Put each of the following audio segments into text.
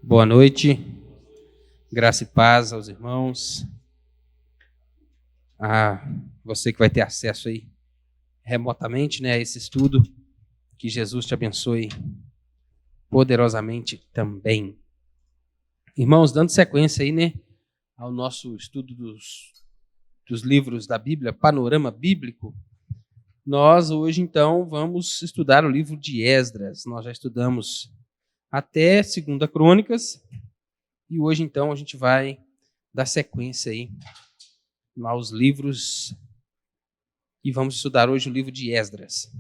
Boa noite, graça e paz aos irmãos, a você que vai ter acesso aí remotamente, a esse estudo, que Jesus te abençoe poderosamente também. Irmãos, dando sequência aí, ao nosso estudo dos livros da Bíblia, panorama bíblico, nós hoje então vamos estudar o livro de Esdras. Nós já estudamos até 2 Crônicas, e hoje, então, a gente vai dar sequência aí aos livros, e vamos estudar hoje o livro de Esdras,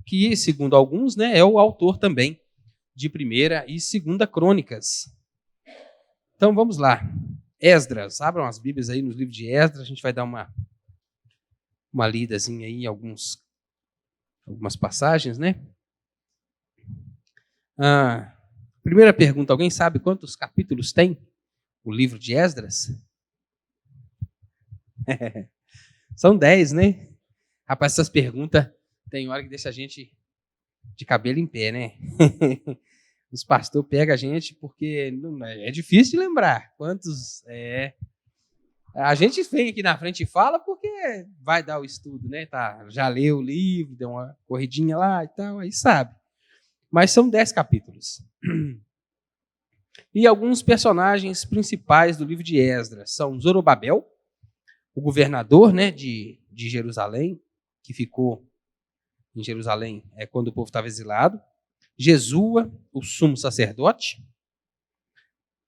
que, segundo alguns, é o autor também de 1ª e 2ª Crônicas. Então, vamos lá. Esdras, abram as Bíblias aí nos livros de Esdras, a gente vai dar uma lidazinha aí em algumas passagens, Primeira pergunta, alguém sabe quantos capítulos tem o livro de Esdras? São 10, Rapaz, essas perguntas tem hora que deixa a gente de cabelo em pé, Os pastores pegam a gente porque é difícil de lembrar quantos A gente vem aqui na frente e fala porque vai dar o estudo, já leu o livro, deu uma corridinha lá e tal, aí sabe. Mas são 10 capítulos. E alguns personagens principais do livro de Esdras são Zorobabel, o governador de Jerusalém, que ficou em Jerusalém quando o povo estava exilado. Jesua, o sumo sacerdote.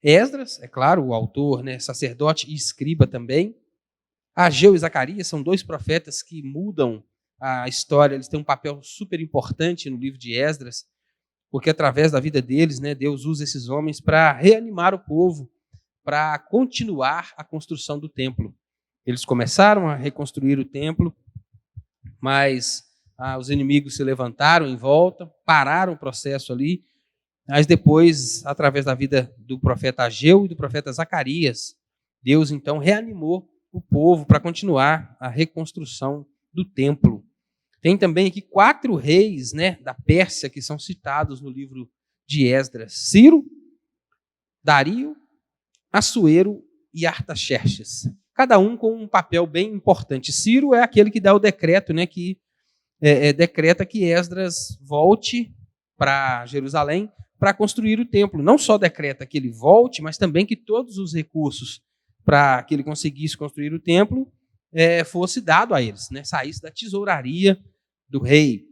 Esdras, é claro, o autor, sacerdote e escriba também. Ageu e Zacarias são 2 profetas que mudam a história, eles têm um papel super importante no livro de Esdras, porque através da vida deles, Deus usa esses homens para reanimar o povo, para continuar a construção do templo. Eles começaram a reconstruir o templo, mas os inimigos se levantaram em volta, pararam o processo ali, mas depois, através da vida do profeta Ageu e do profeta Zacarias, Deus então reanimou o povo para continuar a reconstrução do templo. Tem também aqui 4 reis, da Pérsia que são citados no livro de Esdras: Ciro, Dario, Assuero e Artaxerxes. Cada um com um papel bem importante. Ciro é aquele que dá o decreto, que decreta que Esdras volte para Jerusalém para construir o templo. Não só decreta que ele volte, mas também que todos os recursos para que ele conseguisse construir o templo fosse dado a eles, saísse da tesouraria do rei.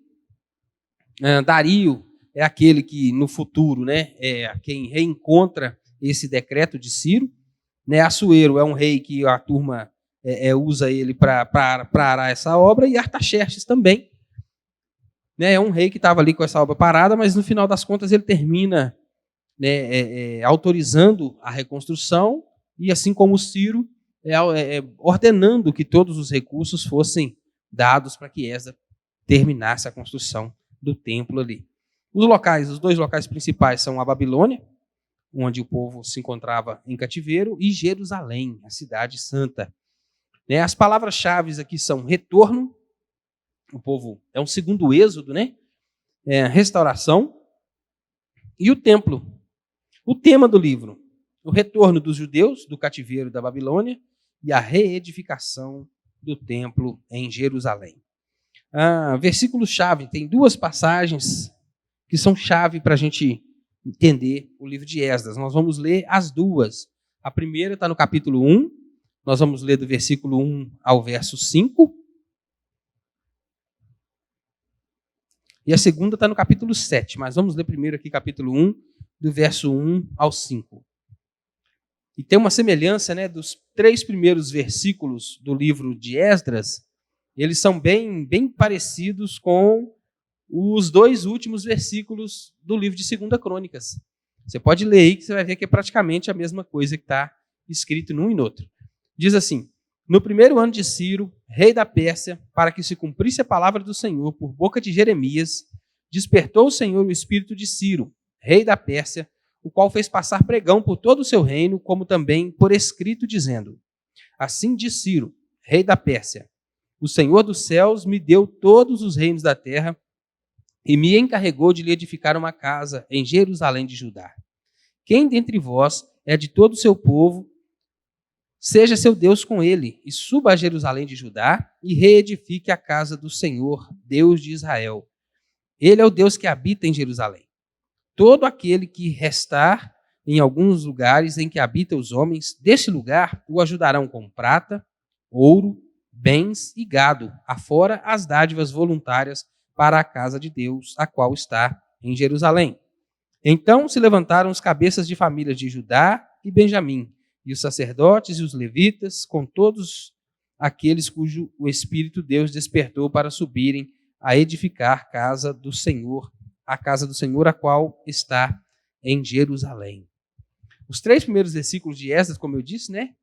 Dario é aquele que no futuro é quem reencontra esse decreto de Ciro. Assuero é um rei que a turma usa ele para arar essa obra, e Artaxerxes também. É um rei que estava ali com essa obra parada, mas no final das contas ele termina autorizando a reconstrução, e assim como Ciro, ordenando que todos os recursos fossem dados para que Esdras terminasse a construção do templo ali. Os 2 locais principais são a Babilônia, onde o povo se encontrava em cativeiro, e Jerusalém, a cidade santa. As palavras-chave aqui são retorno, o povo é um segundo êxodo, restauração, e o templo. O tema do livro: o retorno dos judeus do cativeiro da Babilônia e a reedificação do templo em Jerusalém. Versículos-chave, tem 2 passagens que são chave para a gente entender o livro de Esdras. Nós vamos ler as 2. A primeira está no capítulo 1, nós vamos ler do versículo 1 ao verso 5. E a segunda está no capítulo 7, mas vamos ler primeiro aqui capítulo 1, do verso 1 ao 5. E tem uma semelhança, dos 3 primeiros versículos do livro de Esdras, eles são bem parecidos com os 2 últimos versículos do livro de 2 Crônicas. Você pode ler aí que você vai ver que é praticamente a mesma coisa que está escrito num e no outro. Diz assim: no 1º ano de Ciro, rei da Pérsia, para que se cumprisse a palavra do Senhor por boca de Jeremias, despertou o Senhor o espírito de Ciro, rei da Pérsia, o qual fez passar pregão por todo o seu reino, como também por escrito, dizendo: assim diz Ciro, rei da Pérsia: o Senhor dos céus me deu todos os reinos da terra e me encarregou de lhe edificar uma casa em Jerusalém de Judá. Quem dentre vós é de todo o seu povo, seja seu Deus com ele, e suba a Jerusalém de Judá, e reedifique a casa do Senhor, Deus de Israel. Ele é o Deus que habita em Jerusalém. Todo aquele que restar em alguns lugares em que habitam os homens, desse lugar o ajudarão com prata, ouro, bens e gado, afora as dádivas voluntárias para a casa de Deus, a qual está em Jerusalém. Então se levantaram os cabeças de famílias de Judá e Benjamim, e os sacerdotes e os levitas, com todos aqueles cujo o Espírito Deus despertou para subirem a edificar a casa do Senhor, a qual está em Jerusalém. Os 3 primeiros versículos de Esdras, como eu disse, né,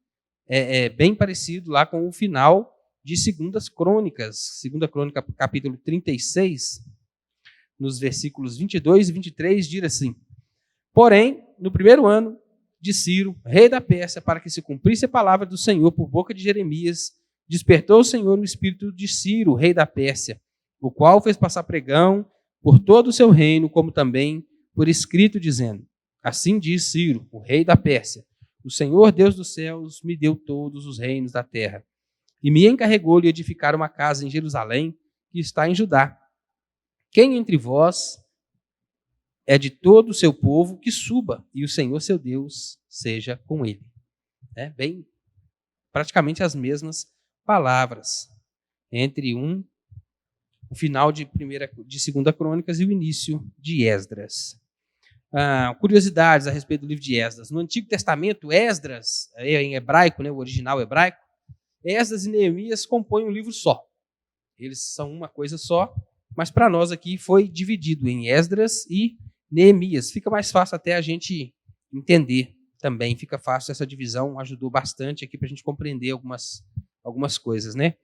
é bem parecido lá com o final de 2 Crônicas, 2 Crônica, capítulo 36, nos versículos 22 e 23, diz assim: porém, no primeiro ano de Ciro, rei da Pérsia, para que se cumprisse a palavra do Senhor por boca de Jeremias, despertou o Senhor no espírito de Ciro, rei da Pérsia, o qual fez passar pregão por todo o seu reino, como também por escrito, dizendo: assim diz Ciro, o rei da Pérsia: o Senhor Deus dos céus me deu todos os reinos da terra, e me encarregou de edificar uma casa em Jerusalém, que está em Judá. Quem entre vós é de todo o seu povo, que suba, e o Senhor seu Deus seja com ele. Bem, praticamente as mesmas palavras entre o final de 2 Crônicas e o início de Esdras. Curiosidades a respeito do livro de Esdras. No Antigo Testamento, Esdras, em hebraico, né, o original hebraico, Esdras e Neemias compõem um livro só. Eles são uma coisa só, mas para nós aqui foi dividido em Esdras e Neemias. Fica mais fácil até a gente entender também. Fica fácil essa divisão, ajudou bastante aqui para a gente compreender algumas coisas, né?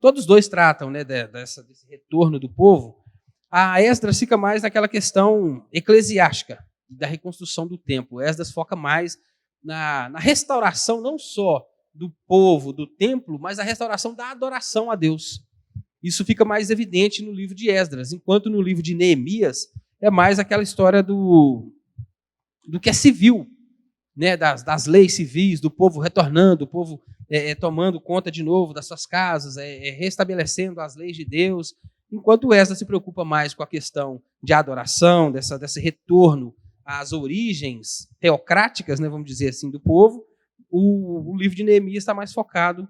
Todos os dois tratam, né, desse retorno do povo. A Esdras fica mais naquela questão eclesiástica, da reconstrução do templo. Esdras foca mais na restauração não só do povo, do templo, mas a restauração da adoração a Deus. Isso fica mais evidente no livro de Esdras, enquanto no livro de Neemias é mais aquela história do que é civil, né, das leis civis, do povo retornando, o povo tomando conta de novo das suas casas, restabelecendo as leis de Deus, enquanto Esdras se preocupa mais com a questão de adoração, desse retorno às origens teocráticas, né, vamos dizer assim, do povo. O livro de Neemias está mais focado,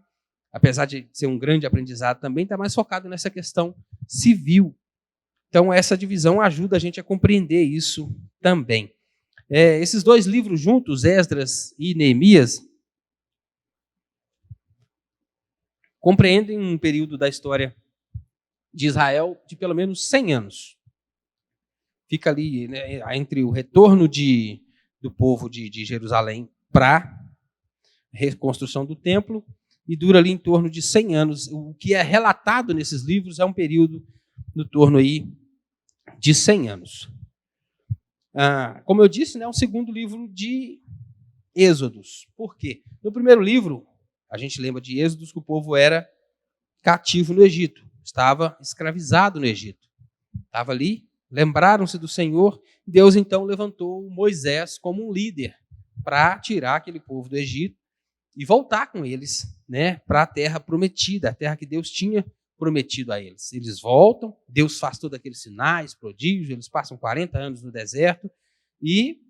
apesar de ser um grande aprendizado também, está mais focado nessa questão civil. Então, essa divisão ajuda a gente a compreender isso também. Esses 2 livros juntos, Esdras e Neemias, compreendem um período da história de Israel de pelo menos 100 anos. Fica ali, né, entre o retorno do povo de Jerusalém para a reconstrução do templo, e dura ali em torno de 100 anos. O que é relatado nesses livros é um período no torno aí de 100 anos. Como eu disse, né, é um segundo livro de Êxodos. Por quê? No primeiro livro, a gente lembra de Êxodos, que o povo era cativo no Egito, estava escravizado no Egito. Estava ali, lembraram-se do Senhor, Deus então levantou Moisés como um líder para tirar aquele povo do Egito e voltar com eles, né, para a terra prometida, a terra que Deus tinha prometido a eles. Eles voltam, Deus faz todos aqueles sinais, prodígios, eles passam 40 anos no deserto e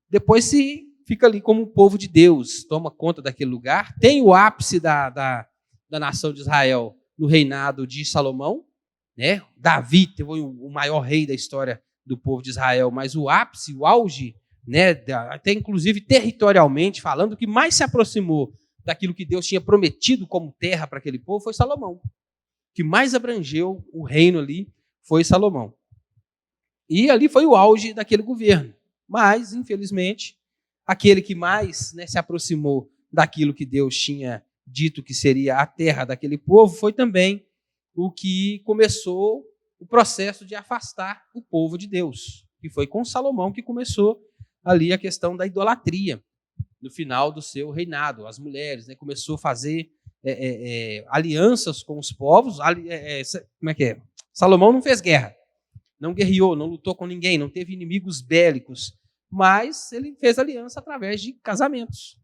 depois se fica ali como um povo de Deus, toma conta daquele lugar. Tem o ápice da nação de Israel no reinado de Salomão, né? Davi foi o maior rei da história do povo de Israel, mas o ápice, o auge, né, até inclusive territorialmente falando, o que mais se aproximou daquilo que Deus tinha prometido como terra para aquele povo foi Salomão. O que mais abrangeu o reino ali foi Salomão. E ali foi o auge daquele governo. Mas, infelizmente, aquele que mais, né, se aproximou daquilo que Deus tinha dito que seria a terra daquele povo foi também o que começou o processo de afastar o povo de Deus. E foi com Salomão que começou ali a questão da idolatria, no final do seu reinado. As mulheres, né, começou a fazer alianças com os povos. Como é que é? Salomão não fez guerra, não guerreou, não lutou com ninguém, não teve inimigos bélicos, mas ele fez aliança através de casamentos.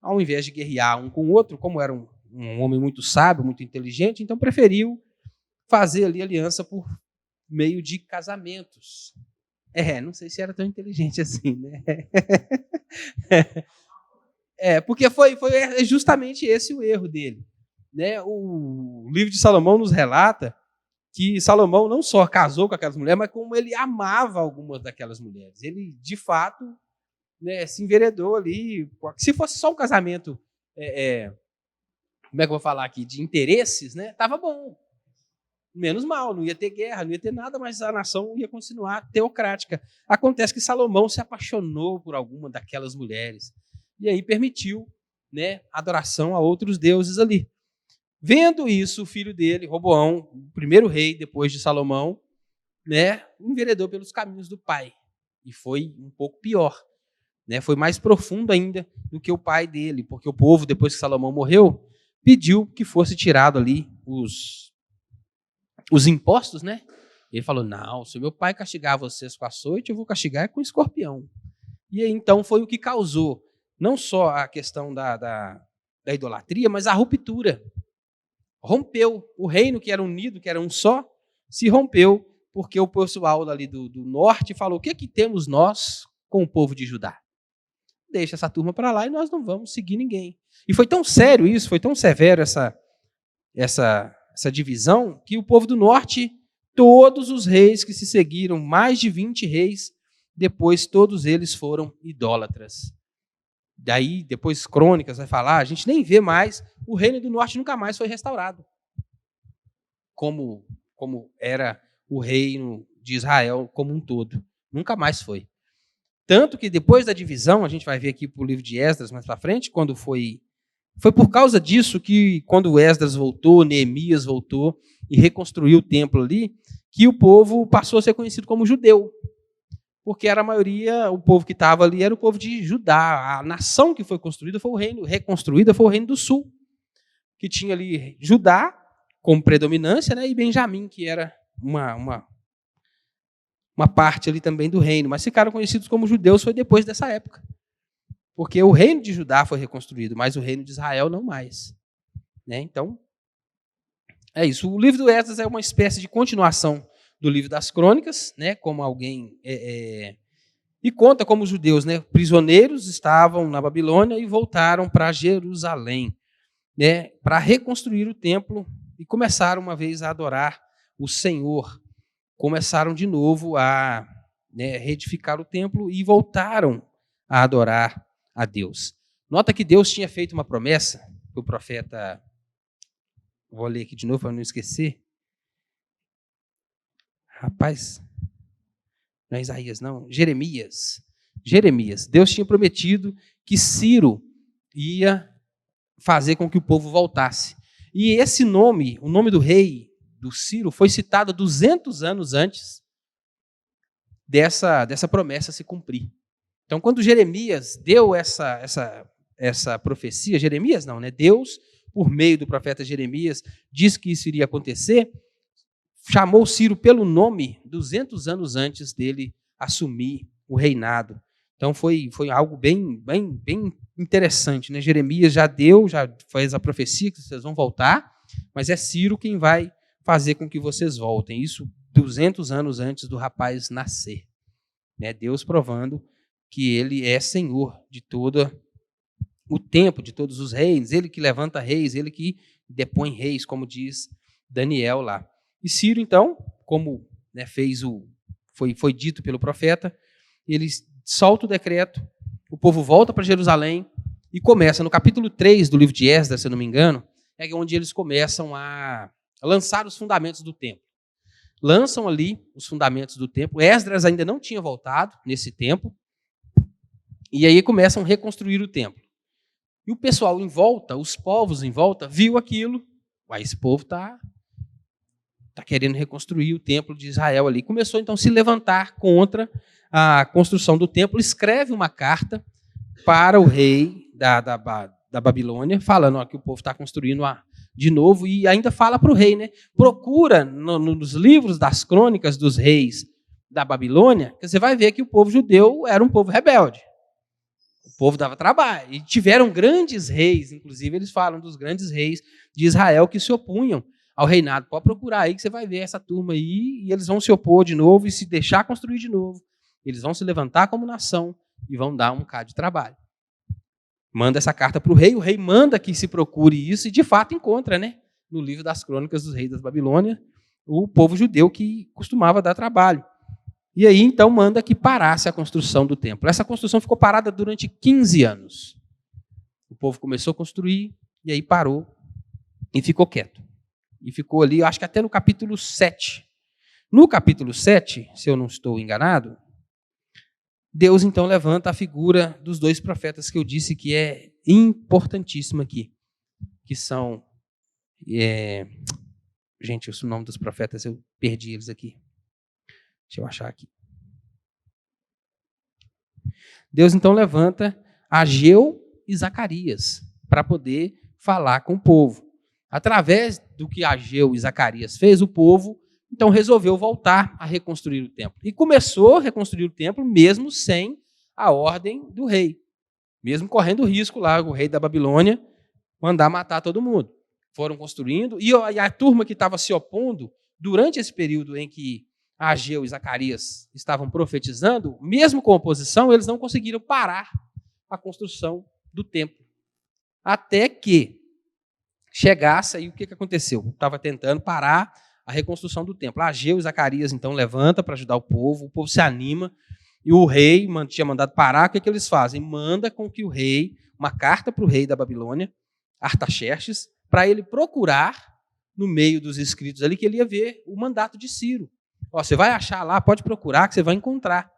Ao invés de guerrear um com o outro, como era um homem muito sábio, muito inteligente, então preferiu fazer ali aliança por meio de casamentos. Não sei se era tão inteligente assim, né? Porque foi justamente esse o erro dele. Né? O livro de Salomão nos relata que Salomão não só casou com aquelas mulheres, mas como ele amava algumas daquelas mulheres. Ele, de fato, né, se enveredou ali. Se fosse só um casamento, como é que eu vou falar aqui, de interesses, né, estava bom. Menos mal, não ia ter guerra, não ia ter nada, mas a nação ia continuar teocrática. Acontece que Salomão se apaixonou por alguma daquelas mulheres e aí permitiu, né, adoração a outros deuses ali. Vendo isso, o filho dele, Roboão, o primeiro rei depois de Salomão, né, enveredou pelos caminhos do pai. E foi um pouco pior. Né, foi mais profundo ainda do que o pai dele, porque o povo, depois que Salomão morreu, pediu que fosse tirado ali os impostos, né? Ele falou, não, se o meu pai castigar vocês com açoite, eu vou castigar com escorpião. E aí, então, foi o que causou não só a questão da idolatria, mas a ruptura. Rompeu. O reino que era unido, que era um só, se rompeu, porque o pessoal ali do norte falou, o que temos nós com o povo de Judá? Deixa essa turma para lá e nós não vamos seguir ninguém. E foi tão sério isso, foi tão severo essa divisão, que o povo do norte, todos os reis que se seguiram, mais de 20 reis, depois todos eles foram idólatras. Daí, depois Crônicas vai falar, a gente nem vê mais, o reino do norte nunca mais foi restaurado. Como era o reino de Israel como um todo. Nunca mais foi. Tanto que depois da divisão, a gente vai ver aqui para o livro de Esdras mais para frente, quando foi por causa disso que, quando Esdras voltou, Neemias voltou e reconstruiu o templo ali, que o povo passou a ser conhecido como judeu. Porque era a maioria, o povo que estava ali era o povo de Judá. A nação que foi construída foi o reino, reconstruída foi o reino do sul, que tinha ali Judá como predominância, né, e Benjamim, que era uma parte ali também do reino. Mas ficaram conhecidos como judeus foi depois dessa época. Porque o reino de Judá foi reconstruído, mas o reino de Israel não mais. Né? Então, é isso. O livro do Esdras é uma espécie de continuação do livro das Crônicas, né? Como alguém... E conta como os judeus, né, prisioneiros, estavam na Babilônia e voltaram para Jerusalém, né, para reconstruir o templo e começaram uma vez a adorar o Senhor. Começaram de novo a, né, reedificar o templo e voltaram a adorar a Deus. Nota que Deus tinha feito uma promessa, o profeta, vou ler aqui de novo para não esquecer. Rapaz, não é Isaías, não, Jeremias. Deus tinha prometido que Ciro ia fazer com que o povo voltasse. E esse nome, o nome do rei, do Ciro, foi citado 200 anos antes dessa promessa se cumprir. Então, quando Jeremias deu essa profecia, Jeremias não, né? Deus, por meio do profeta Jeremias, disse que isso iria acontecer, chamou Ciro pelo nome 200 anos antes dele assumir o reinado. Então, foi algo bem interessante. Né? Jeremias já fez a profecia que vocês vão voltar, mas é Ciro quem vai fazer com que vocês voltem. Isso 200 anos antes do rapaz nascer. Né? Deus provando que ele é Senhor de todo o tempo, de todos os reis, ele que levanta reis, ele que depõe reis, como diz Daniel lá. E Ciro, então, como, né, foi dito pelo profeta, ele solta o decreto, o povo volta para Jerusalém e começa, no capítulo 3 do livro de Esdras, se eu não me engano, é onde eles começam a lançar os fundamentos do templo. Lançam ali os fundamentos do templo. Esdras ainda não tinha voltado nesse tempo, e aí começam a reconstruir o templo. E o pessoal em volta, os povos em volta, viu aquilo. Esse povo está querendo reconstruir o templo de Israel ali. Começou então a se levantar contra a construção do templo, escreve uma carta para o rei da Babilônia, falando que o povo está construindo de novo e ainda fala para o rei, né? Procura nos livros das crônicas dos reis da Babilônia, que você vai ver que o povo judeu era um povo rebelde. O povo dava trabalho. E tiveram grandes reis, inclusive eles falam dos grandes reis de Israel que se opunham ao reinado. Pode procurar aí que você vai ver essa turma aí e eles vão se opor de novo e se deixar construir de novo. Eles vão se levantar como nação e vão dar um bocado de trabalho. Manda essa carta para o rei manda que se procure isso e de fato encontra, né, no livro das crônicas dos reis da Babilônia, o povo judeu que costumava dar trabalho. E aí então manda que parasse a construção do templo. Essa construção ficou parada durante 15 anos. O povo começou a construir e aí parou e ficou quieto. E ficou ali, acho que até no capítulo 7. No capítulo 7, se eu não estou enganado, Deus então levanta a figura dos dois profetas que eu disse que é importantíssima aqui, que são... Gente, o nome dos profetas, eu perdi eles aqui. Deixa eu achar aqui. Deus então levanta Ageu e Zacarias para poder falar com o povo. Através do que Ageu e Zacarias fez, o povo então resolveu voltar a reconstruir o templo. E começou a reconstruir o templo mesmo sem a ordem do rei. Mesmo correndo o risco lá, o rei da Babilônia mandar matar todo mundo. Foram construindo. E a turma que estava se opondo, durante esse período em que Ageu e Zacarias estavam profetizando, mesmo com oposição, eles não conseguiram parar a construção do templo. Até que chegasse, aí o que aconteceu? Estava tentando parar a reconstrução do templo. Ageu e Zacarias, então, levanta para ajudar o povo se anima, e o rei tinha mandado parar. O que eles fazem? Manda com que o rei, uma carta para o rei da Babilônia, Artaxerxes, para ele procurar, no meio dos escritos ali, que ele ia ver o mandato de Ciro. Você vai achar lá, pode procurar, que você vai encontrar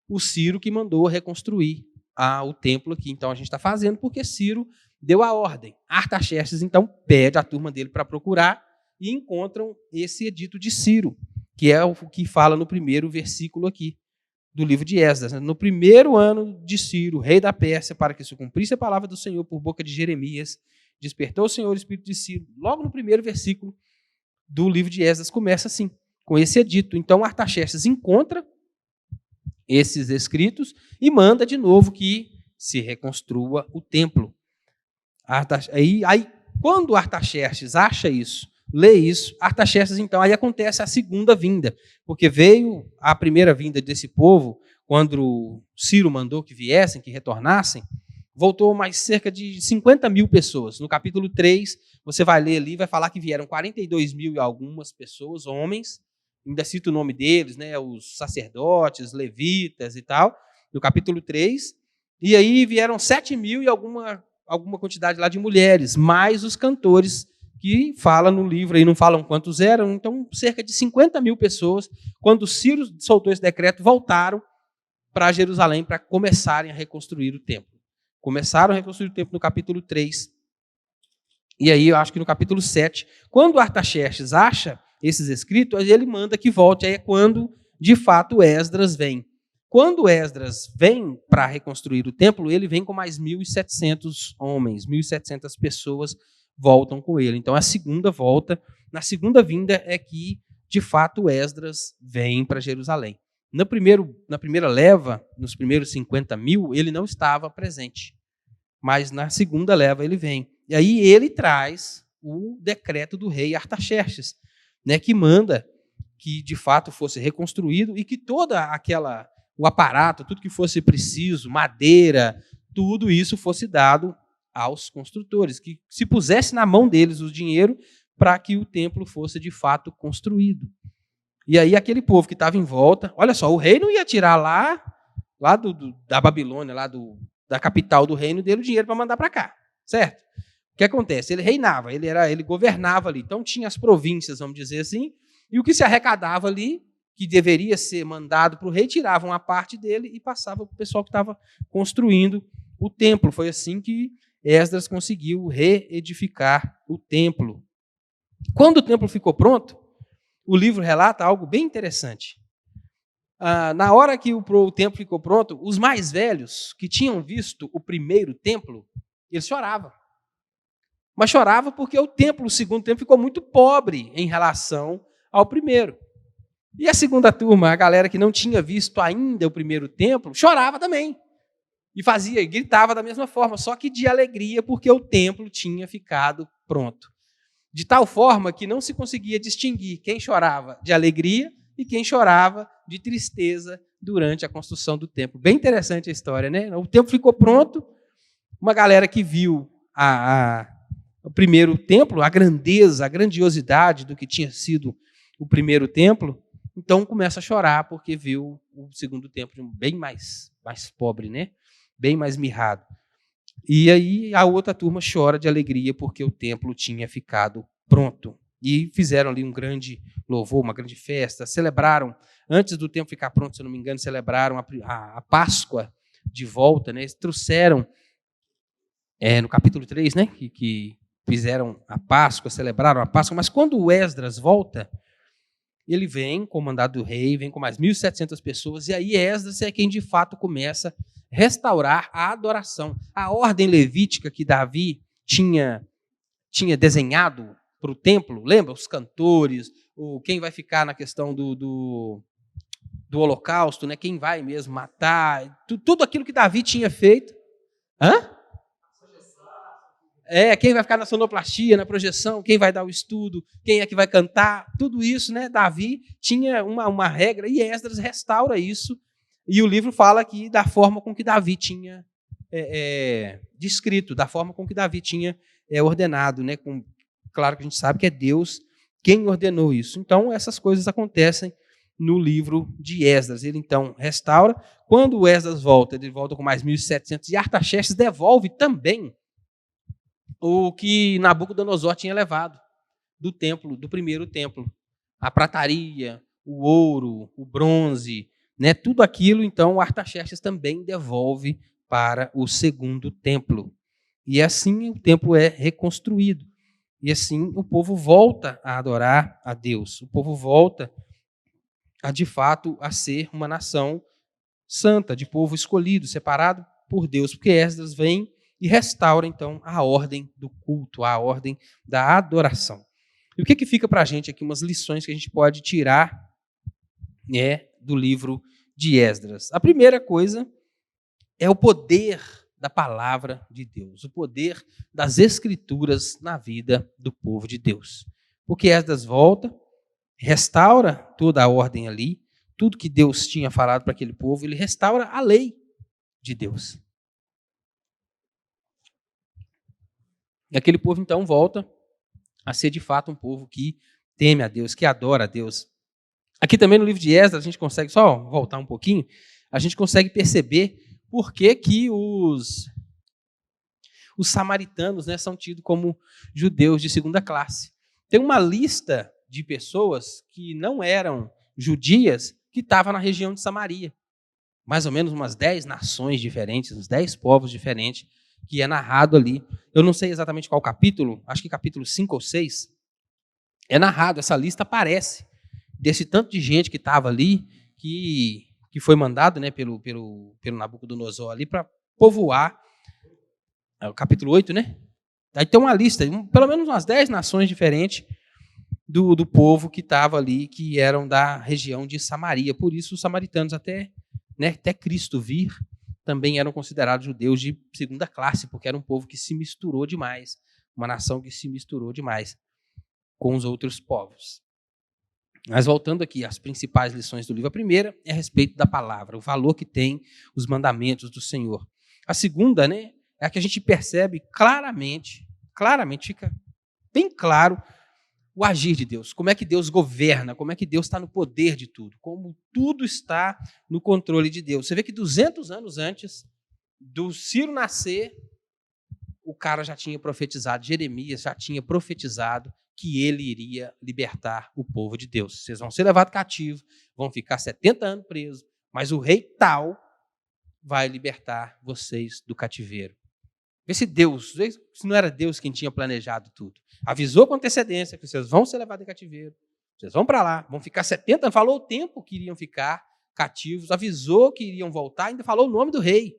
o Ciro que mandou reconstruir o templo aqui. Então, a gente está fazendo porque Ciro deu a ordem. Artaxerxes, então, pede a turma dele para procurar e encontram esse edito de Ciro, que é o que fala no primeiro versículo aqui do livro de Esdras. No primeiro ano de Ciro, rei da Pérsia, para que se cumprisse a palavra do Senhor por boca de Jeremias, despertou o Senhor o espírito de Ciro. Logo no primeiro versículo do livro de Esdras começa assim, com esse edito. Então, Artaxerxes encontra esses escritos e manda de novo que se reconstrua o templo. Aí, quando Artaxerxes acha isso, lê isso, Artaxerxes, então, aí acontece a segunda vinda, porque veio a primeira vinda desse povo, quando Ciro mandou que viessem, que retornassem, voltou mais cerca de 50 mil pessoas. No capítulo 3, você vai ler ali, vai falar que vieram 42 mil e algumas pessoas, homens, ainda cita o nome deles, né, os sacerdotes, levitas e tal, no capítulo 3, e aí vieram 7 mil e alguma quantidade lá de mulheres, mais os cantores, que fala no livro, aí não falam quantos eram, então cerca de 50 mil pessoas, quando Ciro soltou esse decreto, voltaram para Jerusalém para começarem a reconstruir o templo. Começaram a reconstruir o templo no capítulo 3, e aí eu acho que no capítulo 7, quando Artaxerxes acha esses escritos, ele manda que volte, aí é quando, de fato, Esdras vem. Quando Esdras vem para reconstruir o templo, ele vem com mais 1.700 homens, 1.700 pessoas voltam com ele. Então, a segunda volta, na segunda vinda é que, de fato, Esdras vem para Jerusalém. Na primeira leva, nos primeiros 50 mil, ele não estava presente. Mas na segunda leva ele vem. E aí ele traz o decreto do rei Artaxerxes, né, que manda que, de fato, fosse reconstruído e que o aparato, tudo que fosse preciso, madeira, tudo isso fosse dado aos construtores, que se pusesse na mão deles o dinheiro para que o templo fosse, de fato, construído. E aí aquele povo que estava em volta, olha só, o rei não ia tirar lá da Babilônia, da capital do reino dele, o dinheiro para mandar para cá, certo? O que acontece? Ele reinava, ele governava ali, então tinha as províncias, vamos dizer assim, e o que se arrecadava ali, que deveria ser mandado para o rei, tiravam a parte dele e passava para o pessoal que estava construindo o templo. Foi assim que Esdras conseguiu reedificar o templo. Quando o templo ficou pronto, o livro relata algo bem interessante. Na hora que o templo ficou pronto, os mais velhos, que tinham visto o primeiro templo, eles choravam. Mas chorava porque o templo, o segundo templo, ficou muito pobre em relação ao primeiro. E a segunda turma, a galera que não tinha visto ainda o primeiro templo, chorava também. E gritava da mesma forma, só que de alegria, porque o templo tinha ficado pronto. De tal forma que não se conseguia distinguir quem chorava de alegria e quem chorava de tristeza durante a construção do templo. Bem interessante a história, né? O templo ficou pronto, uma galera que viu o primeiro templo, a grandeza, a grandiosidade do que tinha sido o primeiro templo, então começa a chorar porque viu o segundo templo bem mais pobre, né? Bem mais mirrado. E aí a outra turma chora de alegria porque o templo tinha ficado pronto. E fizeram ali um grande louvor, uma grande festa, celebraram, antes do templo ficar pronto, se eu não me engano, celebraram a Páscoa de volta, né? Eles trouxeram, no capítulo 3, né? Que fizeram a Páscoa, celebraram a Páscoa, mas quando o Esdras volta, ele vem com o mandado do rei, vem com mais 1.700 pessoas, e aí Esdras é quem de fato começa a restaurar a adoração. A ordem levítica que Davi tinha desenhado para o templo, lembra? Os cantores, quem vai ficar na questão do holocausto, né? Quem vai mesmo matar, tudo aquilo que Davi tinha feito. Quem vai ficar na sonoplastia, na projeção, quem vai dar o estudo, quem é que vai cantar, tudo isso, né? Davi tinha uma regra e Esdras restaura isso. E o livro fala aqui da forma com que Davi tinha descrito, da forma com que Davi tinha ordenado, né? Claro que a gente sabe que é Deus quem ordenou isso. Então, essas coisas acontecem no livro de Esdras. Ele, então, restaura. Quando o Esdras volta, ele volta com mais 1.700, e Artaxerxes devolve também o que Nabucodonosor tinha levado do templo, do primeiro templo. A prataria, o ouro, o bronze, né? Tudo aquilo, então, Artaxerxes também devolve para o segundo templo. E assim o templo é reconstruído. E assim o povo volta a adorar a Deus. O povo volta de fato, a ser uma nação santa, de povo escolhido, separado por Deus. Porque Esdras vem e restaura, então, a ordem do culto, a ordem da adoração. E o que fica para a gente aqui? Umas lições que a gente pode tirar, né, do livro de Esdras. A primeira coisa é o poder da palavra de Deus, o poder das escrituras na vida do povo de Deus. Porque Esdras volta, restaura toda a ordem ali, tudo que Deus tinha falado para aquele povo, ele restaura a lei de Deus. E aquele povo, então, volta a ser, de fato, um povo que teme a Deus, que adora a Deus. Aqui também no livro de Esdras, a gente consegue, só voltar um pouquinho, a gente consegue perceber por que os samaritanos, né, são tidos como judeus de segunda classe. Tem uma lista de pessoas que não eram judias que estavam na região de Samaria. Mais ou menos umas 10 nações diferentes, uns 10 povos diferentes, que é narrado ali. Eu não sei exatamente qual capítulo, acho que capítulo 5 ou 6, é narrado, essa lista aparece, desse tanto de gente que estava ali, que foi mandado, né, pelo Nabucodonosor ali para povoar, o capítulo 8, né? Aí tem uma lista, pelo menos umas 10 nações diferentes do povo que estava ali, que eram da região de Samaria. Por isso os samaritanos, até Cristo vir, também eram considerados judeus de segunda classe, porque era um povo que se misturou demais, uma nação que se misturou demais com os outros povos. Mas voltando aqui às principais lições do livro, a primeira é a respeito da palavra, o valor que tem os mandamentos do Senhor. A segunda, né, é a que a gente percebe claramente fica bem claro o agir de Deus, como é que Deus governa, como é que Deus está no poder de tudo, como tudo está no controle de Deus. Você vê que 200 anos antes do Ciro nascer, o cara já tinha profetizado, Jeremias já tinha profetizado que ele iria libertar o povo de Deus. Vocês vão ser levados cativos, vão ficar 70 anos presos, mas o rei tal vai libertar vocês do cativeiro. Vê se não era Deus quem tinha planejado tudo. Avisou com antecedência que vocês vão ser levados em cativeiro, vocês vão para lá, vão ficar 70 anos, falou o tempo que iriam ficar cativos, avisou que iriam voltar, ainda falou o nome do rei.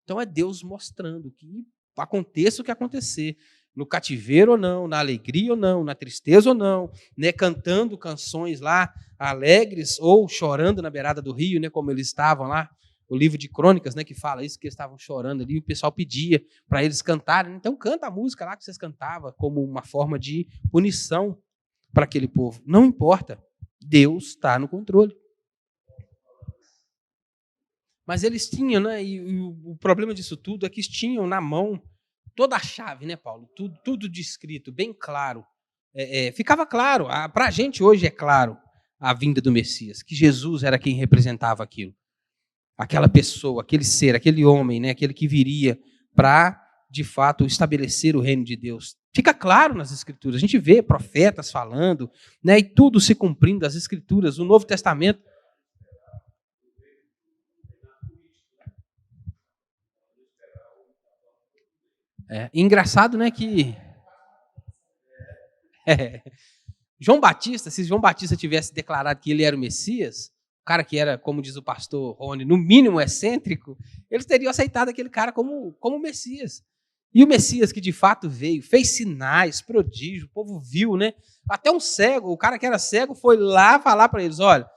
Então é Deus mostrando que aconteça o que acontecer, no cativeiro ou não, na alegria ou não, na tristeza ou não, né, cantando canções lá alegres ou chorando na beirada do rio, né, como eles estavam lá, o livro de Crônicas, né, que fala isso, que eles estavam chorando ali, o pessoal pedia para eles cantarem, então canta a música lá que vocês cantavam, como uma forma de punição para aquele povo. Não importa, Deus está no controle. Mas eles tinham, né, e o problema disso tudo é que eles tinham na mão toda a chave, né, Paulo? Tudo descrito, bem claro. Ficava claro, para a gente hoje é claro a vinda do Messias, que Jesus era quem representava aquilo. Aquela pessoa, aquele ser, aquele homem, né, aquele que viria para, de fato, estabelecer o reino de Deus. Fica claro nas Escrituras. A gente vê profetas falando, né, e tudo se cumprindo das Escrituras. O Novo Testamento. Engraçado, né, que João Batista, se João Batista tivesse declarado que ele era o Messias, o cara que era, como diz o pastor Rony, no mínimo excêntrico, eles teriam aceitado aquele cara como Messias. E o Messias que de fato veio, fez sinais, prodígios, o povo viu, né? Até um cego, o cara que era cego foi lá falar para eles, olha,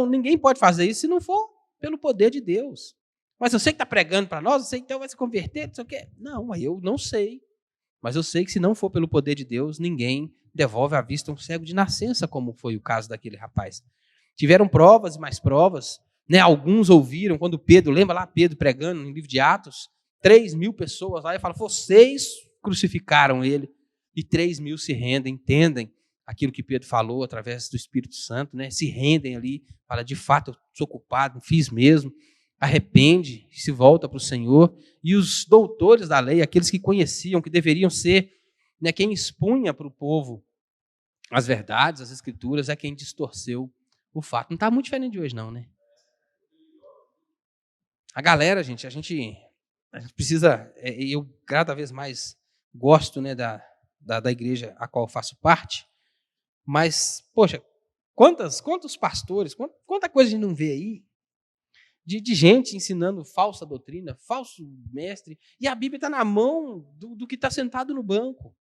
ninguém pode fazer isso se não for pelo poder de Deus. Mas eu sei que está pregando para nós, você então vai se converter, não sei o quê. Não, eu não sei. Mas eu sei que se não for pelo poder de Deus, ninguém devolve à vista um cego de nascença, como foi o caso daquele rapaz. Tiveram provas e mais provas, né? Alguns ouviram, quando Pedro, lembra lá Pedro pregando no livro de Atos, 3.000 pessoas lá, e fala, vocês crucificaram ele, e 3.000 se rendem, entendem aquilo que Pedro falou através do Espírito Santo, né? Se rendem ali, fala, de fato, eu sou culpado, fiz mesmo, arrepende, se volta para o Senhor. E os doutores da lei, aqueles que conheciam, que deveriam ser, né, quem expunha para o povo as verdades, as Escrituras, é quem distorceu o fato. Não está muito diferente de hoje, não, né? A galera, gente, a gente precisa, eu cada vez mais gosto, né, da igreja a qual eu faço parte, mas, poxa, quantos pastores, quanta coisa a gente não vê aí, de gente ensinando falsa doutrina, falso mestre, e a Bíblia está na mão do que está sentado no banco.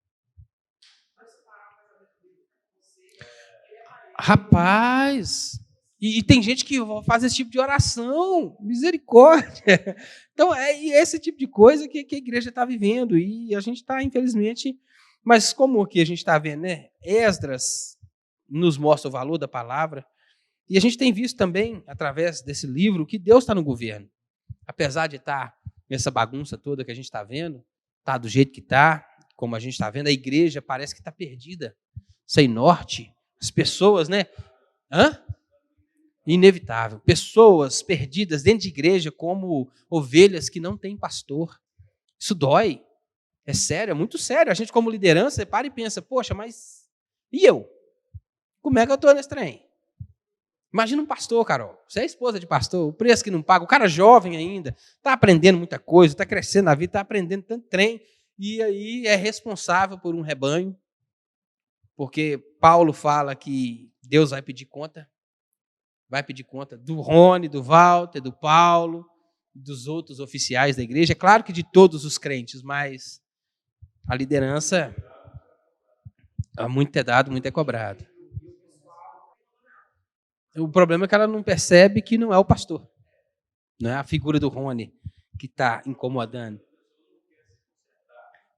Rapaz, e tem gente que faz esse tipo de oração, misericórdia. Então, é esse tipo de coisa que a igreja está vivendo, e a gente está, infelizmente, mas como aqui a gente está vendo, né? Esdras nos mostra o valor da palavra, e a gente tem visto também, através desse livro, que Deus está no governo. Apesar de estar nessa bagunça toda que a gente está vendo, está do jeito que está, como a gente está vendo, a igreja parece que está perdida, sem norte. As pessoas, né? Inevitável. Pessoas perdidas dentro de igreja como ovelhas que não têm pastor. Isso dói. É sério, é muito sério. A gente, como liderança, você para e pensa, poxa, mas e eu? Como é que eu estou nesse trem? Imagina um pastor, Carol. Você é esposa de pastor, o preço que não paga, o cara jovem ainda, está aprendendo muita coisa, está crescendo na vida, está aprendendo tanto trem, e aí é responsável por um rebanho, porque Paulo fala que Deus vai pedir conta do Rony, do Walter, do Paulo, dos outros oficiais da igreja. É claro que de todos os crentes, mas a liderança, muito é dado, muito é cobrado. O problema é que ela não percebe que não é o pastor, não é a figura do Rony que está incomodando.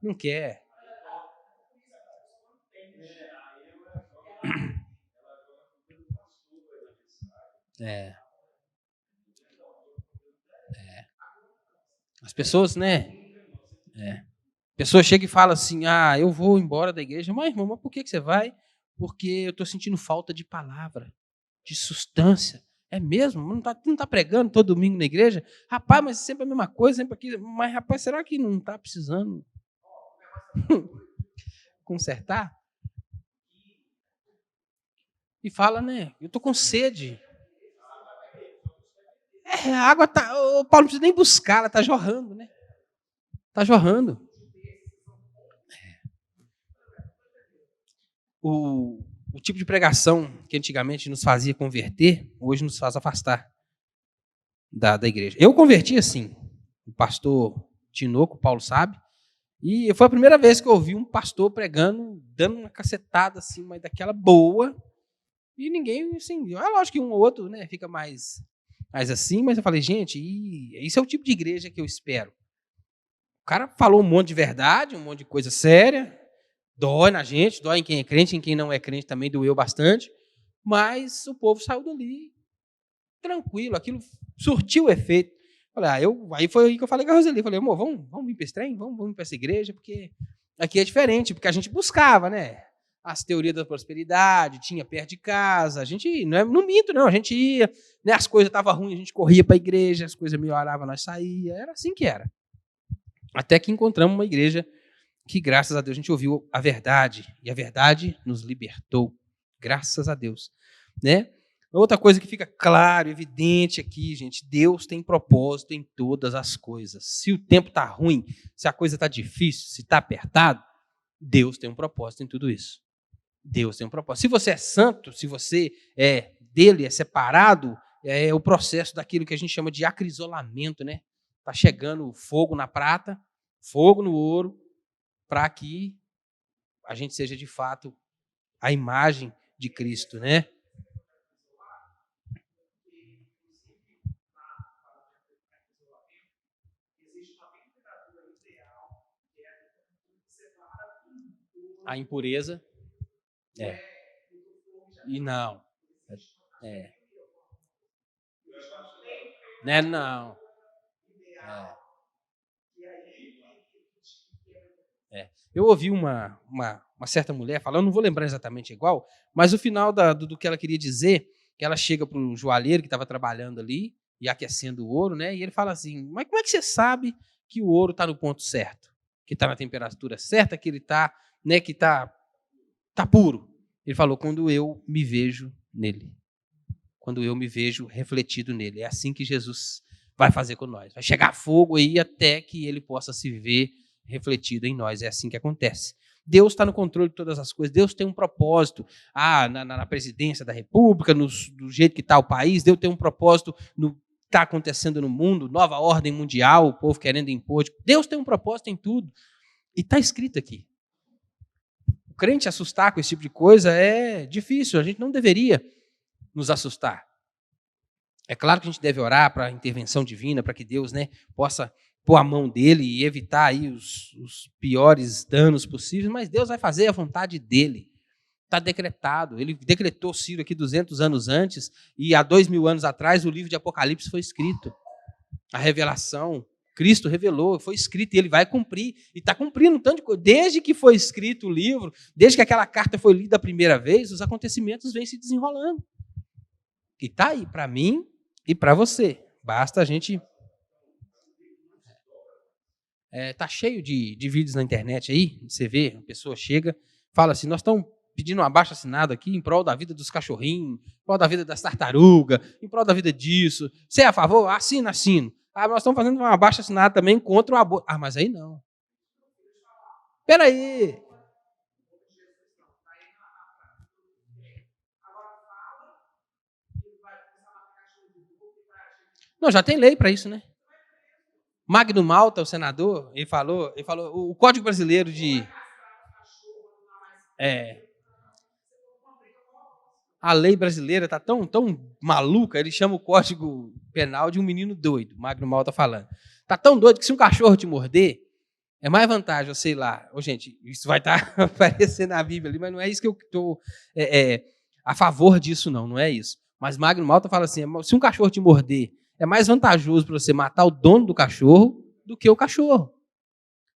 Não quer. As pessoas, né? A pessoa chega e fala assim, eu vou embora da igreja. Mas, irmão, mas por que você vai? Porque eu estou sentindo falta de palavra, de substância. É mesmo? Não está pregando todo domingo na igreja? Rapaz, mas sempre a mesma coisa, sempre aqui. Mas, rapaz, será que não está precisando consertar? E fala, né? Eu estou com sede. A água tá. O Paulo não precisa nem buscar, ela está jorrando, né? Está jorrando. O tipo de pregação que antigamente nos fazia converter, hoje nos faz afastar da igreja. Eu converti assim. O pastor Tinoco, Paulo sabe, E foi a primeira vez que eu ouvi um pastor pregando, dando uma cacetada assim, mas daquela boa. E ninguém, assim, é lógico que um ou outro, né, fica mais assim, mas eu falei, gente, isso é o tipo de igreja que eu espero. O cara falou um monte de verdade, um monte de coisa séria, dói na gente, dói em quem é crente, em quem não é crente também doeu bastante, mas o povo saiu dali tranquilo, aquilo surtiu o efeito. Falei, aí foi aí que eu falei com a Roseli, falei, amor, vamos vir para esse trem, vamos vir para essa igreja, porque aqui é diferente, porque a gente buscava, né, as teorias da prosperidade, tinha perto de casa, a gente, não minto não, a gente ia, né, as coisas estavam ruins, a gente corria para a igreja, as coisas melhoravam, nós saía, era assim que era. Até que encontramos uma igreja que, graças a Deus, a gente ouviu a verdade, e a verdade nos libertou, graças a Deus, né? Outra coisa que fica claro, evidente aqui, gente, Deus tem propósito em todas as coisas. Se o tempo está ruim, se a coisa está difícil, se está apertado, Deus tem um propósito em tudo isso. Deus tem um propósito. Se você é santo, se você é dele, é separado, é o processo daquilo que a gente chama de acrisolamento, né? Está chegando fogo na prata, fogo no ouro, para que a gente seja de fato a imagem de Cristo, né? A impureza. E não. Né? Não. Eu ouvi uma certa mulher falando, não vou lembrar exatamente igual, mas o final do que ela queria dizer, que ela chega para um joalheiro que estava trabalhando ali e aquecendo o ouro, né? E ele fala assim, mas como é que você sabe que o ouro está no ponto certo? Que está na temperatura certa, que ele está, né, que tá puro? Ele falou, quando eu me vejo nele. Quando eu me vejo refletido nele. É assim que Jesus vai fazer com nós. Vai chegar fogo aí até que ele possa se ver refletido em nós. É assim que acontece. Deus está no controle de todas as coisas. Deus tem um propósito. Na presidência da República, do jeito que está o país, Deus tem um propósito no que está acontecendo no mundo, nova ordem mundial, o povo querendo impor. Deus tem um propósito em tudo. E está escrito aqui. O crente assustar com esse tipo de coisa é difícil. A gente não deveria nos assustar. É claro que a gente deve orar para a intervenção divina, para que Deus, né, possa pôr a mão dele e evitar aí os piores danos possíveis, mas Deus vai fazer a vontade dele. Está decretado. Ele decretou Ciro aqui 200 anos antes, e há 2000 anos atrás o livro de Apocalipse foi escrito. A revelação, Cristo revelou, foi escrito, e ele vai cumprir, e está cumprindo um tanto de coisa. Desde que foi escrito o livro, desde que aquela carta foi lida a primeira vez, os acontecimentos vêm se desenrolando. E está aí para mim e para você. Basta a gente... Tá cheio de vídeos na internet aí, você vê, a pessoa chega, fala assim, nós estamos pedindo um abaixo-assinado aqui em prol da vida dos cachorrinhos, em prol da vida das tartarugas, em prol da vida disso. Você é a favor? Assino. Nós estamos fazendo um abaixo-assinado também contra o aborto. Mas aí não. Espera aí. Não, já tem lei para isso, né? Magno Malta, o senador, ele falou, o Código Brasileiro de... A lei brasileira está tão maluca, ele chama o Código Penal de um menino doido, Magno Malta falando. Está tão doido que se um cachorro te morder, é mais vantagem, sei lá... gente, isso vai estar aparecendo na Bíblia ali, mas não é isso que eu estou a favor disso, não é isso. Mas Magno Malta fala assim, se um cachorro te morder, é mais vantajoso para você matar o dono do cachorro do que o cachorro.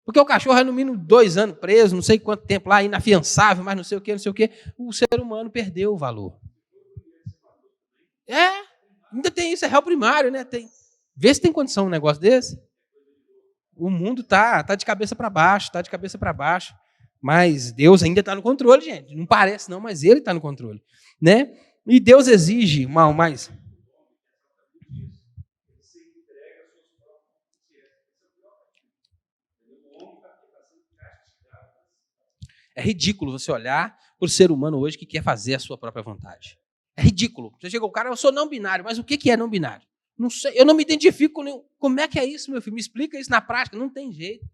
Porque o cachorro é no mínimo 2 anos preso, não sei quanto tempo lá, inafiançável, mas não sei o quê. O ser humano perdeu o valor. Ainda tem isso, é réu primário, né? Vê se tem condição um negócio desse. O mundo tá de cabeça para baixo, Mas Deus ainda está no controle, gente. Não parece não, mas Ele está no controle, né? E Deus exige mais... É ridículo você olhar para o ser humano hoje que quer fazer a sua própria vontade. É ridículo. Você chega, o cara, eu sou não binário, mas o que é não binário? Não sei, eu não me identifico com nenhum. Como é que é isso, meu filho? Me explica isso na prática. Não tem jeito.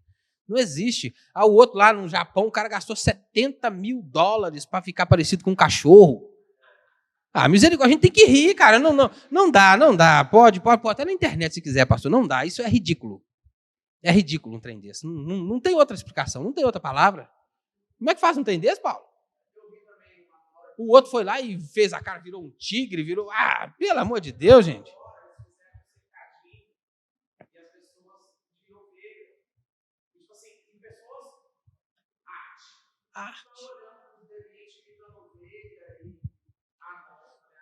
Não existe. O outro lá no Japão, o cara gastou $70 mil para ficar parecido com um cachorro. Misericórdia, a gente tem que rir, cara. Não dá. Pode até na internet se quiser, pastor. Não dá, isso é ridículo. É ridículo um trem desse. Não tem outra explicação, não tem outra palavra. Como é que faz um trem desse, Paulo? O outro foi lá e fez a cara, virou um tigre, virou... pelo amor de Deus, gente. Arte.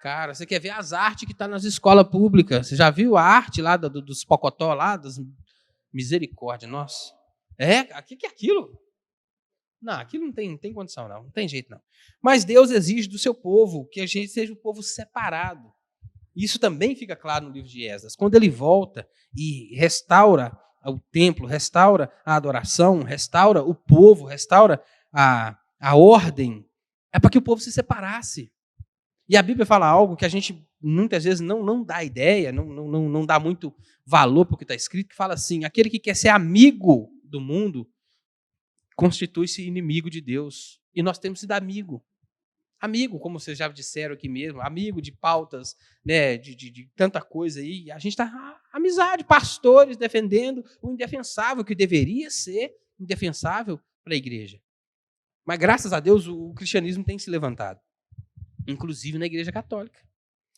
Cara, você quer ver as artes que estão nas escolas públicas? Você já viu a arte lá dos pocotó lá, das misericórdia, nossa. O que é aquilo? Não, aquilo não tem condição, não tem jeito, não. Mas Deus exige do seu povo que a gente seja um povo separado. Isso também fica claro no livro de Esdras. Quando ele volta e restaura o templo, restaura a adoração, restaura o povo, restaura a ordem, é para que o povo se separasse. E a Bíblia fala algo que a gente muitas vezes não dá ideia, não dá muito valor para o que está escrito, que fala assim, aquele que quer ser amigo do mundo constitui-se inimigo de Deus. E nós temos sido amigo. Amigo, como vocês já disseram aqui mesmo, amigo de pautas, né, de tanta coisa aí. A gente está amizade, pastores defendendo o indefensável, que deveria ser indefensável para a igreja. Mas, graças a Deus, o cristianismo tem se levantado. Inclusive na igreja católica.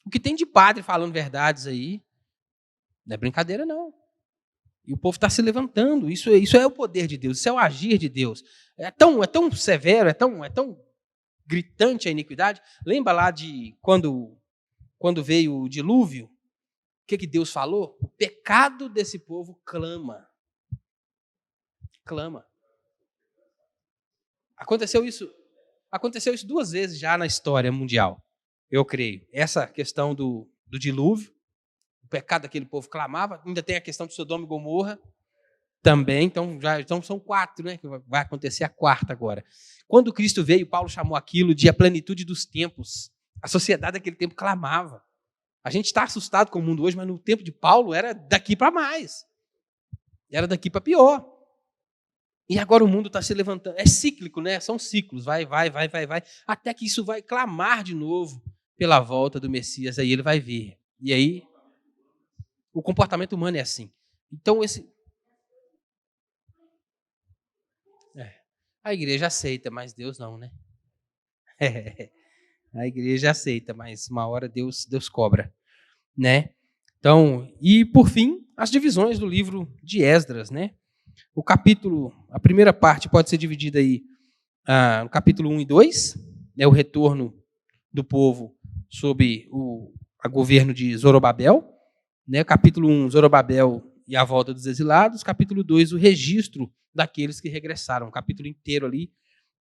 O que tem de padre falando verdades aí, não é brincadeira, não. E o povo está se levantando. Isso é o poder de Deus, isso é o agir de Deus. É tão severo, é tão gritante a iniquidade. Lembra lá de quando veio o dilúvio? O que Deus falou? O pecado desse povo clama. Clama. Aconteceu isso 2 vezes já na história mundial, eu creio. Essa questão do dilúvio, o pecado daquele povo clamava, ainda tem a questão de Sodoma e Gomorra também, então são 4, né? Vai acontecer a 4ª agora. Quando Cristo veio, Paulo chamou aquilo de a plenitude dos tempos. A sociedade daquele tempo clamava. A gente está assustado com o mundo hoje, mas no tempo de Paulo era daqui para mais. Era daqui para pior. E agora o mundo está se levantando. É cíclico, né? São ciclos. Vai. Até que isso vai clamar de novo pela volta do Messias. Aí ele vai vir. E aí, o comportamento humano é assim. Então, a igreja aceita, mas Deus não, né? A igreja aceita, mas uma hora Deus cobra, né? Então, e por fim, as divisões do livro de Esdras, né? O capítulo, a primeira parte pode ser dividida aí no capítulo 1 e 2, né, o retorno do povo sob o governo de Zorobabel, né, capítulo 1, Zorobabel e a volta dos exilados, capítulo 2, o registro daqueles que regressaram, um capítulo inteiro ali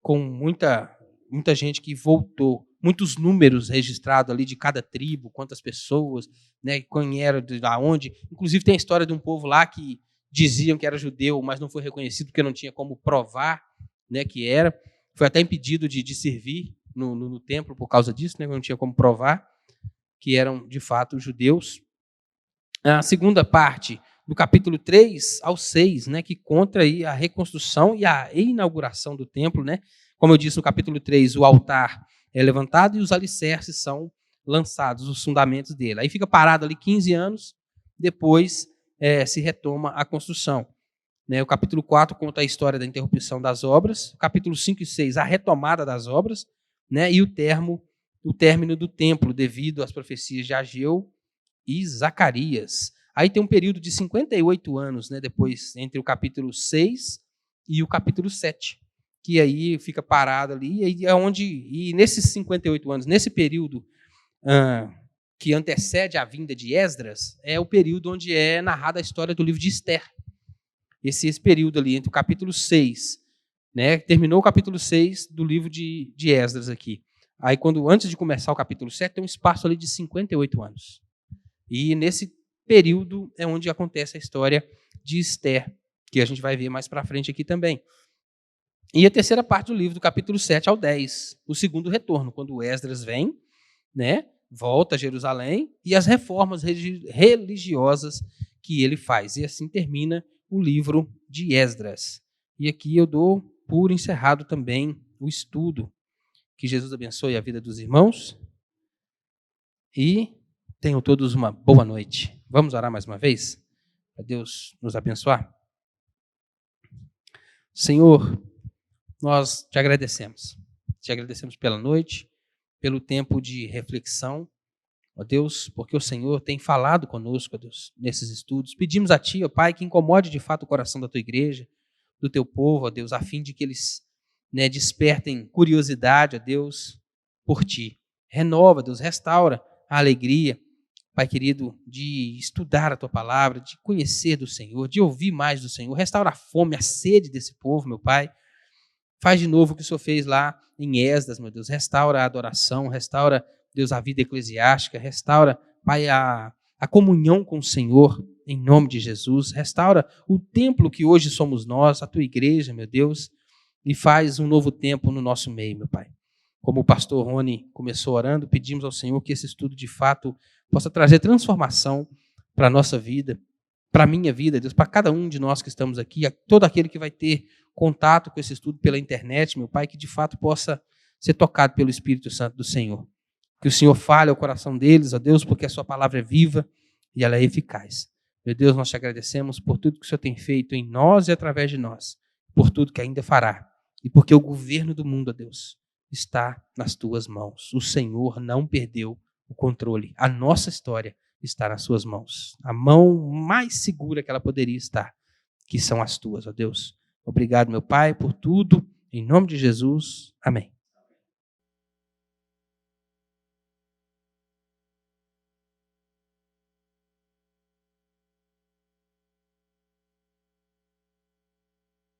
com muita gente que voltou, muitos números registrados ali de cada tribo, quantas pessoas, né, quem era, de onde, inclusive tem a história de um povo lá que diziam que era judeu, mas não foi reconhecido porque não tinha como provar, né, que era. Foi até impedido de servir no templo por causa disso, né, não tinha como provar que eram, de fato, judeus. A segunda parte, do capítulo 3 ao 6, né, que conta aí a reconstrução e a inauguração do templo. Né? Como eu disse, no capítulo 3, o altar é levantado e os alicerces são lançados, os fundamentos dele. Aí fica parado ali 15 anos, depois se retoma a construção. Né? O capítulo 4 conta a história da interrupção das obras, o capítulo 5 e 6, a retomada das obras, né? E o término do templo, devido às profecias de Ageu e Zacarias. Aí tem um período de 58 anos, né? Depois, entre o capítulo 6 e o capítulo 7, que aí fica parado ali, e nesses 58 anos, nesse período que antecede a vinda de Esdras, é o período onde é narrada a história do livro de Esther. Esse período ali, entre o capítulo 6, né, terminou o capítulo 6 do livro de Esdras aqui. Aí, antes de começar o capítulo 7, tem um espaço ali de 58 anos. E nesse período é onde acontece a história de Esther, que a gente vai ver mais para frente aqui também. E a terceira parte do livro, do capítulo 7 ao 10, o segundo retorno, quando Esdras vem, né, volta a Jerusalém, e as reformas religiosas que ele faz. E assim termina o livro de Esdras. E aqui eu dou por encerrado também o estudo. Que Jesus abençoe a vida dos irmãos e tenham todos uma boa noite. Vamos orar mais uma vez? Para Deus nos abençoar. Senhor, nós te agradecemos. Te agradecemos pela noite, pelo tempo de reflexão, ó Deus, porque o Senhor tem falado conosco, ó Deus, nesses estudos. Pedimos a Ti, ó Pai, que incomode de fato o coração da Tua igreja, do Teu povo, ó Deus, a fim de que eles despertem curiosidade, ó Deus, por Ti. Renova, Deus, restaura a alegria, Pai querido, de estudar a Tua palavra, de conhecer do Senhor, de ouvir mais do Senhor. Restaura a fome, a sede desse povo, meu Pai. Faz de novo o que o Senhor fez lá em Esdras, meu Deus. Restaura a adoração, restaura, Deus, a vida eclesiástica, restaura, Pai, a comunhão com o Senhor, em nome de Jesus. Restaura o templo que hoje somos nós, a Tua igreja, meu Deus, e faz um novo tempo no nosso meio, meu Pai. Como o pastor Rony começou orando, pedimos ao Senhor que esse estudo, de fato, possa trazer transformação para a nossa vida, para a minha vida, Deus, para cada um de nós que estamos aqui, a todo aquele que vai ter contato com esse estudo pela internet, meu Pai, que de fato possa ser tocado pelo Espírito Santo do Senhor. Que o Senhor fale ao coração deles, ó Deus, porque a sua palavra é viva e ela é eficaz. Meu Deus, nós te agradecemos por tudo que o Senhor tem feito em nós e através de nós, por tudo que ainda fará, e porque o governo do mundo, ó Deus, está nas tuas mãos. O Senhor não perdeu o controle. A nossa história está nas suas mãos. A mão mais segura que ela poderia estar, que são as tuas, ó Deus. Obrigado, meu Pai, por tudo. Em nome de Jesus. Amém.